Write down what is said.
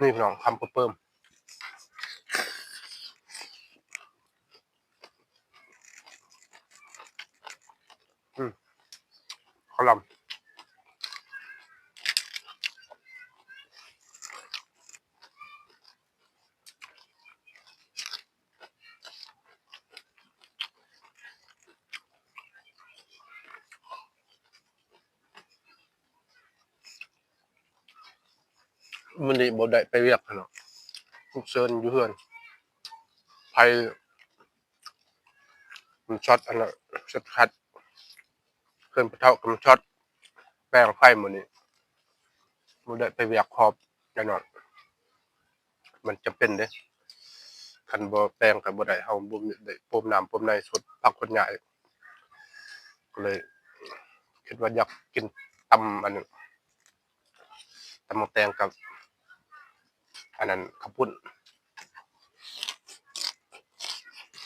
นี่พี่น้องคำเพิ่มข้าวลำมันนี่บ่ได้ไปเรียกเนาะทุกเชิญอยู่เพื่อนไผมันช็อตอันน่ะช็อตคัดเพื่อนไปเท่ากับมันช็อตแป้งไฟหมดนี่บ่ได้ไปเรียกครอบแน่นอนมันจะเป็นเด้คันบ่แป้งกับบ่ได้เฮาบ่ได้ปมน้ำปมในสดผักคนใหญ่ก็เลยคิดว่าอยากกินตำอันนั้นตำหมกแตงกับอันนั้นข้าวปุ้น